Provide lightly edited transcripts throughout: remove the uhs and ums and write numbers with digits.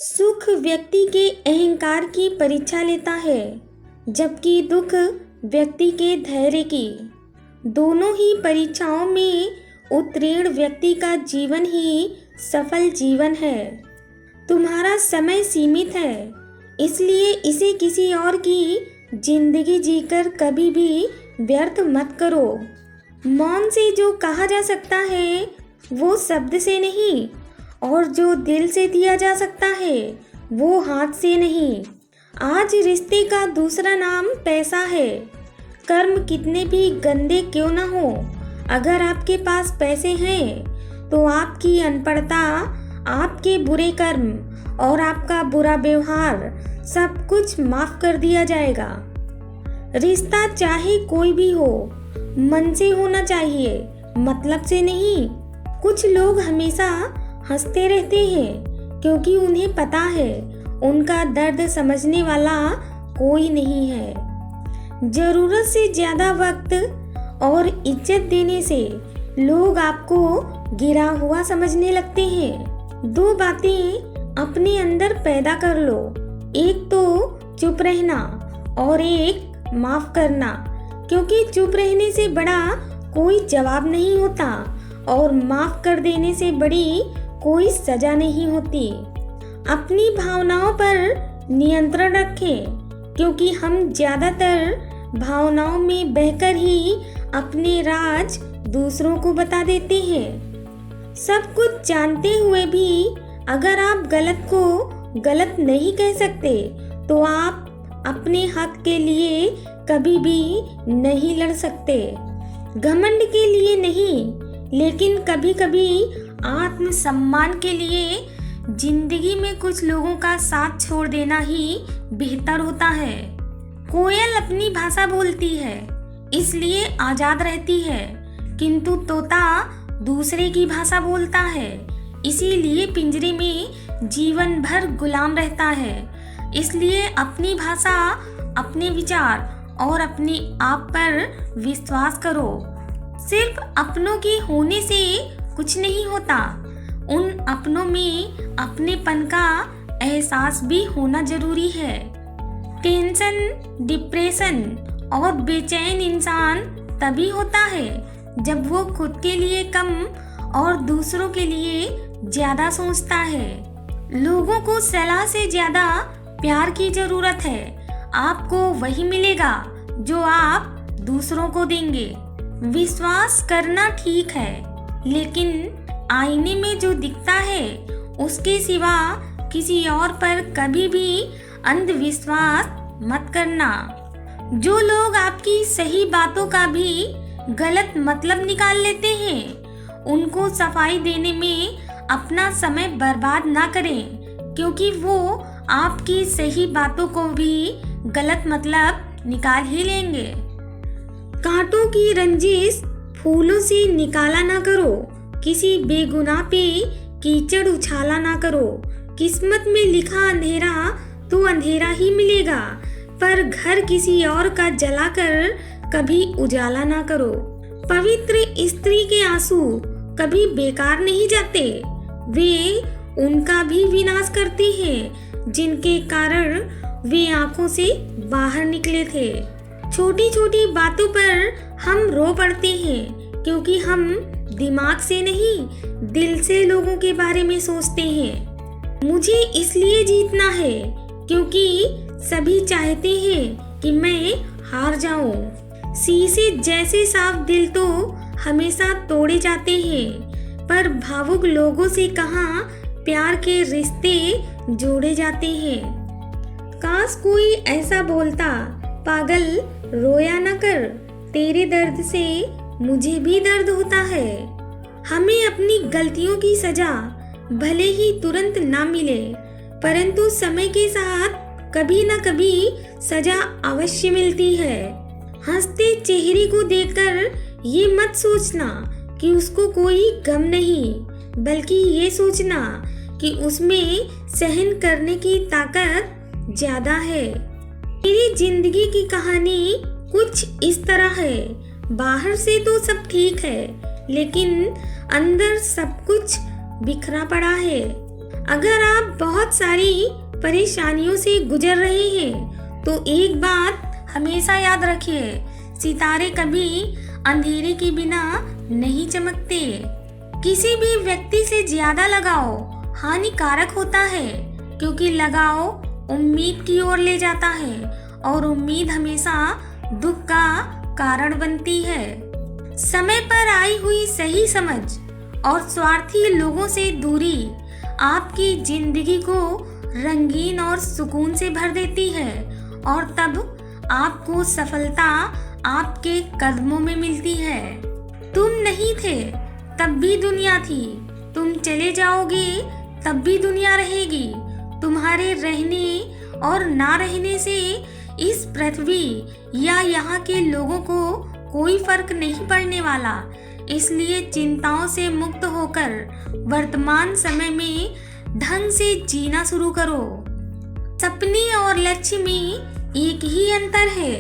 सुख व्यक्ति के अहंकार की परीक्षा लेता है, जबकि दुख व्यक्ति के धैर्य की। दोनों ही परीक्षाओं में उत्तीर्ण व्यक्ति का जीवन ही सफल जीवन है। तुम्हारा समय सीमित है, इसलिए इसे किसी और की जिंदगी जीकर कभी भी व्यर्थ मत करो। मौन से जो कहा जा सकता है वो शब्द से नहीं, और जो दिल से दिया जा सकता है वो हाथ से नहीं। आज रिश्ते का दूसरा नाम पैसा है। कर्म कितने भी गंदे क्यों ना हो, अगर आपके पास पैसे हैं तो आपकी अनपढ़ता, आपके बुरे कर्म और आपका बुरा व्यवहार सब कुछ माफ कर दिया जाएगा। रिश्ता चाहे कोई भी हो, मन से होना चाहिए, मतलब से नहीं। कुछ लोग हमेशा हंसते रहते हैं क्योंकि उन्हें पता है उनका दर्द समझने वाला कोई नहीं है। जरूरत से ज्यादा वक्त और इज्जत देने से लोग आपको गिरा हुआ समझने लगते हैं। दो बातें अपने अंदर पैदा कर लो, एक तो चुप रहना और एक माफ करना, क्योंकि चुप रहने से बड़ा कोई जवाब नहीं होता और माफ कर देने से बड़ी कोई सजा नहीं होती। अपनी भावनाओं पर नियंत्रण रखें, क्योंकि हम ज्यादातर भावनाओं में बहकर ही अपने राज दूसरों को बता देते हैं। सब कुछ जानते हुए भी अगर आप गलत को गलत नहीं कह सकते तो आप अपने हक के लिए कभी भी नहीं लड़ सकते। घमंड के लिए नहीं, लेकिन कभी कभी आत्मसम्मान के लिए जिंदगी में कुछ लोगों का साथ छोड़ देना ही बेहतर होता है। कोयल अपनी भाषा बोलती है, इसलिए आजाद रहती है, किंतु तोता दूसरे की भाषा बोलता है, इसीलिए पिंजरे में जीवन भर गुलाम रहता है। इसलिए अपनी भाषा, अपने विचार और अपने आप पर विश्वास करो। सिर्फ अपनों के होने से कुछ नहीं होता, उन अपनों में अपनेपन का एहसास भी होना जरूरी है। टेंशन, डिप्रेशन और बेचैन इंसान तभी होता है जब वो खुद के लिए कम और दूसरों के लिए ज्यादा सोचता है। लोगों को सलाह से ज्यादा प्यार की जरूरत है। आपको वही मिलेगा जो आप दूसरों को देंगे। विश्वास करना ठीक है, लेकिन आईने में जो दिखता है उसके सिवा किसी और पर कभी भी अंधविश्वास मत करना। जो लोग आपकी सही बातों का भी गलत मतलब निकाल लेते हैं, उनको सफाई देने में अपना समय बर्बाद ना करें, क्योंकि वो आपकी सही बातों को भी गलत मतलब निकाल ही लेंगे। कांटों की रंजिश फूलों से निकाला ना करो, किसी बेगुनाह पे कीचड़ उछाला ना करो। किस्मत में लिखा अंधेरा तो अंधेरा ही मिलेगा, पर घर किसी और का जलाकर कभी उजाला ना करो। पवित्र स्त्री के आंसू कभी बेकार नहीं जाते, वे उनका भी विनाश करते हैं जिनके कारण वे आंखों से बाहर निकले थे। छोटी छोटी बातों पर हम रो पड़ते हैं, क्योंकि हम दिमाग से नहीं दिल से लोगों के बारे में सोचते हैं। मुझे इसलिए जीतना है क्योंकि सभी चाहते हैं कि मैं हार जाऊं। शीशे जैसे साफ दिल तो हमेशा तोड़े जाते हैं, पर भावुक लोगों से कहाँ प्यार के रिश्ते जोड़े जाते हैं। काश कोई ऐसा बोलता, पागल रोया न कर, तेरे दर्द से मुझे भी दर्द होता है। हमें अपनी गलतियों की सजा भले ही तुरंत ना मिले, परंतु समय के साथ कभी न कभी सजा अवश्य मिलती है। हंसते चेहरे को देखकर ये मत सोचना कि उसको कोई गम नहीं, बल्कि ये सोचना कि उसमें सहन करने की ताकत ज्यादा है। मेरी जिंदगी की कहानी कुछ इस तरह है। बाहर से तो सब ठीक है, लेकिन अंदर सब कुछ बिखरा पड़ा है। अगर आप बहुत सारी परेशानियों से गुजर रहे हैं तो एक बात हमेशा याद रखिए, सितारे कभी अंधेरे के बिना नहीं चमकते। किसी भी व्यक्ति से ज्यादा लगाव हानिकारक होता है, क्योंकि लगाव उम्मीद की ओर ले जाता है और उम्मीद हमेशा दुख का कारण बनती है। समय पर आई हुई सही समझ और स्वार्थी लोगों से दूरी आपकी जिंदगी को रंगीन और सुकून से भर देती है और तब आपको सफलता आपके कदमों में मिलती है। तुम नहीं थे तब भी दुनिया थी, तुम चले जाओगे तब भी दुनिया रहेगी। तुम्हारे रहने और ना रहने से इस पृथ्वी या यहाँ के लोगों को कोई फर्क नहीं पड़ने वाला। इसलिए चिंताओं से मुक्त होकर वर्तमान समय में ढंग से जीना शुरू करो। सपने और लक्ष्य में एक ही अंतर है।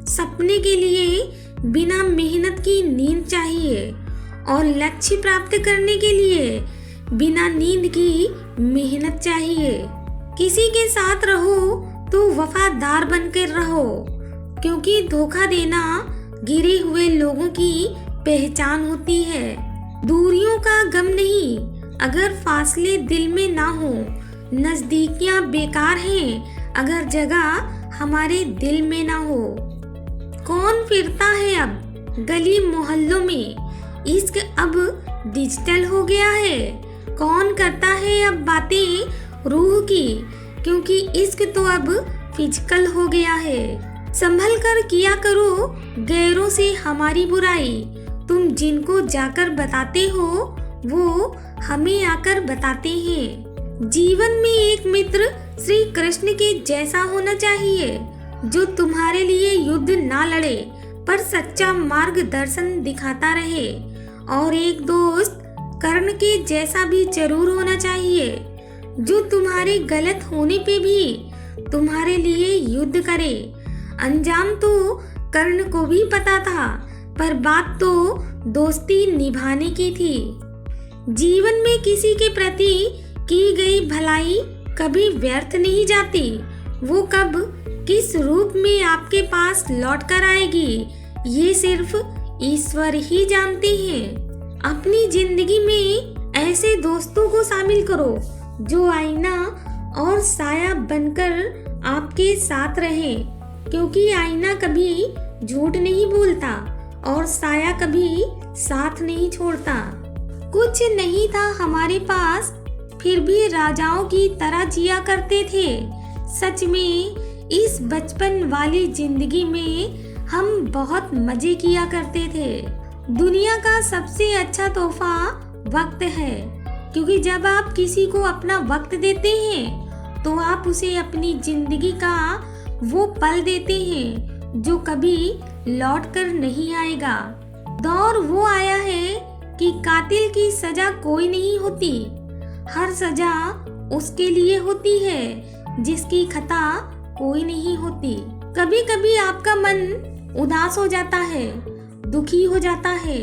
सपने के लिए बिना मेहनत की नींद चाहिए और लक्ष्य प्राप्त करने के लिए बिना नींद की मेहनत चाहिए। किसी के साथ रहो तो वफादार बनकर रहो, क्योंकि धोखा देना गिरे हुए लोगों की पहचान होती है। दूरियों का गम नहीं, अगर फासले दिल में ना हो। नजदीकियां बेकार हैं अगर जगह हमारे दिल में ना हो। कौन फिरता है अब गली मोहल्लों में, इश्क अब डिजिटल हो गया है। कौन करता है अब बातें रूह की, क्योंकि इश्क तो अब फिजिकल हो गया है। संभल कर किया करो गैरों से हमारी बुराई। तुम जिनको जाकर बताते हो वो हमें आकर बताते हैं। जीवन में एक मित्र श्री कृष्ण के जैसा होना चाहिए, जो तुम्हारे लिए युद्ध ना लड़े पर सच्चा मार्गदर्शन दिखाता रहे। और एक दोस्त कर्ण के जैसा भी जरूर होना चाहिए, जो तुम्हारे गलत होने पे भी तुम्हारे लिए युद्ध करे। अंजाम तो कर्ण को भी पता था, पर बात तो दोस्ती निभाने की थी। जीवन में किसी के प्रति की गई भलाई कभी व्यर्थ नहीं जाती। वो कब किस रूप में आपके पास लौट कर आएगी, ये सिर्फ ईश्वर ही जानते हैं। अपनी जिंदगी में ऐसे दोस्तों को शामिल करो जो आईना और साया बनकर आपके साथ रहे, क्योंकि आईना कभी झूठ नहीं बोलता और साया कभी साथ नहीं छोड़ता। कुछ नहीं था हमारे पास, फिर भी राजाओं की तरह जिया करते थे। सच में इस बचपन वाली जिंदगी में हम बहुत मजे किया करते थे। दुनिया का सबसे अच्छा तोहफा वक्त है, क्योंकि जब आप किसी को अपना वक्त देते हैं तो आप उसे अपनी जिंदगी का वो पल देते हैं जो कभी लौट कर नहीं आएगा। दौर वो आया है कि कातिल की सजा कोई नहीं होती, हर सजा उसके लिए होती है जिसकी खता कोई नहीं होती। कभी कभी आपका मन उदास हो जाता है, दुखी हो जाता है,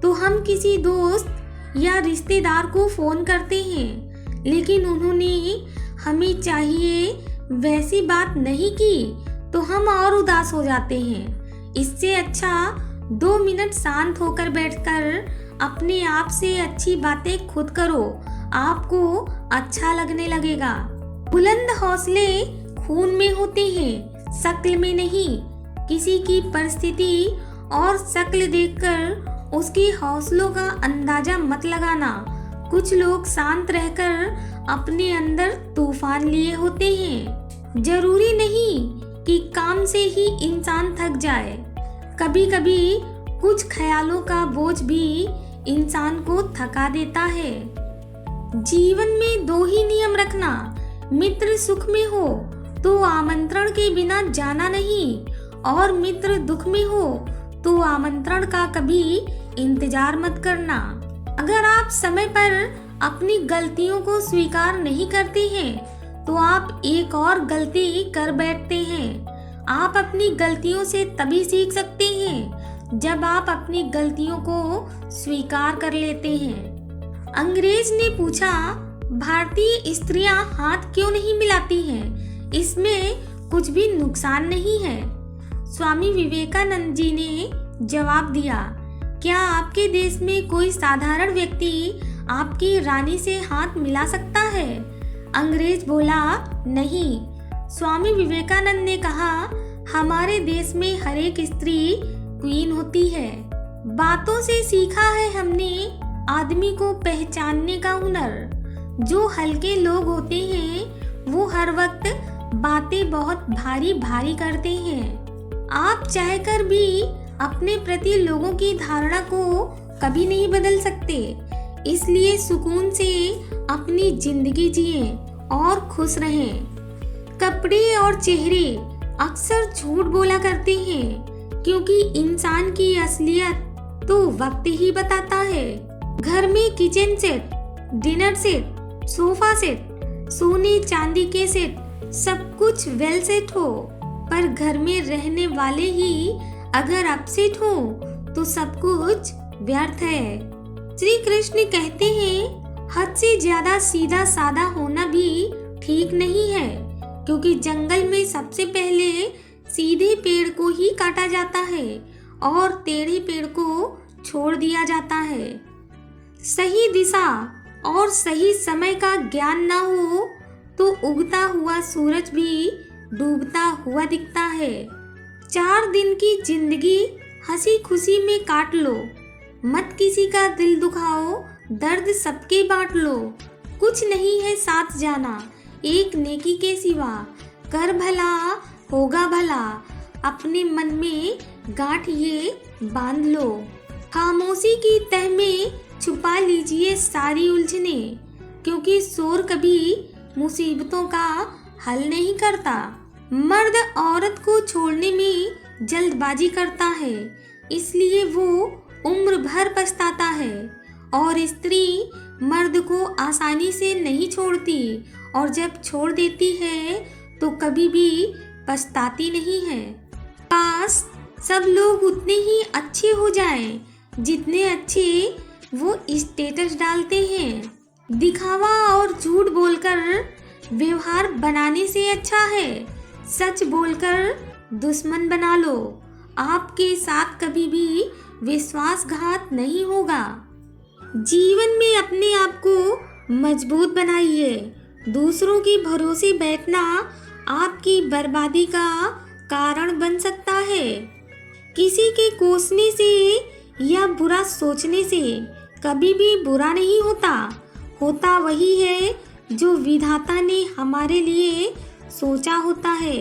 तो हम किसी दोस्त या रिश्तेदार को फोन करते हैं, लेकिन उन्होंने हमें चाहिए वैसी बात नहीं की तो हम और उदास हो जाते हैं। इससे अच्छा 2 मिनट शांत होकर बैठकर अपने आप से अच्छी बातें खुद करो, आपको अच्छा लगने लगेगा। बुलंद हौसले खून में होते हैं, शक्ल में नहीं। किसी की परिस्थिति और शक्ल देखकर उसके हौसलों का अंदाजा मत लगाना। कुछ लोग शांत रहकर अपने अंदर तूफान लिए होते हैं। जरूरी नहीं कि काम से ही इंसान थक जाए, कभी कभी कुछ ख्यालों का बोझ भी इंसान को थका देता है। जीवन में 2 ही नियम रखना, मित्र सुख में हो तो आमंत्रण के बिना जाना नहीं, और मित्र दुख में हो तो आमंत्रण का कभी इंतजार मत करना। अगर आप समय पर अपनी गलतियों को स्वीकार नहीं करते हैं तो आप एक और गलती कर बैठते हैं। आप अपनी गलतियों से तभी सीख सकते हैं जब आप अपनी गलतियों को स्वीकार कर लेते हैं। अंग्रेज ने पूछा, भारतीय स्त्रियां हाथ क्यों नहीं मिलाती हैं? इसमें कुछ भी नुकसान नहीं है। स्वामी विवेकानंद जी ने जवाब दिया, क्या आपके देश में कोई साधारण व्यक्ति आपकी रानी से हाथ मिला सकता है? अंग्रेज बोला, नहीं। स्वामी विवेकानंद ने कहा, हमारे देश में हर एक स्त्री क्वीन होती है। बातों से सीखा है हमने आदमी को पहचानने का हुनर। जो हल्के लोग होते हैं वो हर वक्त बातें बहुत भारी भारी करते हैं। आप चाहकर भी अपने प्रति लोगों की धारणा को कभी नहीं बदल सकते। इसलिए सुकून से अपनी जिंदगी जिए और खुश रहें। कपड़े और चेहरे अक्सर झूठ बोला करते हैं, क्योंकि इंसान की असलियत तो वक्त ही बताता है। घर में kitchen set, dinner set, sofa set, सोने चांदी के सेट, सब कुछ वेल सेट हो, पर घर में रहने वाले ही अगर अपसेट हो तो सब कुछ व्यर्थ है। श्री कृष्ण कहते हैं, हद से ज्यादा सीधा साधा होना भी ठीक नहीं है, क्योंकि जंगल में सबसे पहले सीधे पेड़ को ही काटा जाता है और टेढ़े पेड़ को छोड़ दिया जाता है। सही दिशा और सही समय का ज्ञान ना हो तो उगता हुआ सूरज भी डूबता हुआ दिखता है। 4 दिन की जिंदगी हंसी खुशी में काट लो, मत किसी का दिल दुखाओ, दर्द सबके बांट लो। कुछ नहीं है साथ जाना एक नेकी के सिवा, कर भला होगा भला, अपने मन में गांठ ये बांध लो। खामोशी की तह में छुपा लीजिए सारी उलझने, क्योंकि शोर कभी मुसीबतों का हल नहीं करता। मर्द औरत को छोड़ने में जल्दबाजी करता है, इसलिए वो उम्र भर पछताता है, और स्त्री मर्द को आसानी से नहीं छोड़ती, और जब छोड़ देती है तो कभी भी पछताती नहीं है। काश सब लोग उतने ही अच्छे हो जाएं, जितने अच्छे वो स्टेटस डालते हैं। दिखावा और झूठ बोलकर व्यवहार बनाने से अच्छा है सच बोलकर दुश्मन बना लो। आपके साथ कभी भी विश्वासघात नहीं होगा। जीवन में अपने आप को मजबूत बनाइए। दूसरों के भरोसे बैठना आपकी बर्बादी का कारण बन सकता है। किसी के कोसने से या बुरा सोचने से कभी भी बुरा नहीं होता। होता वही है जो विधाता ने हमारे लिए सोचा होता है।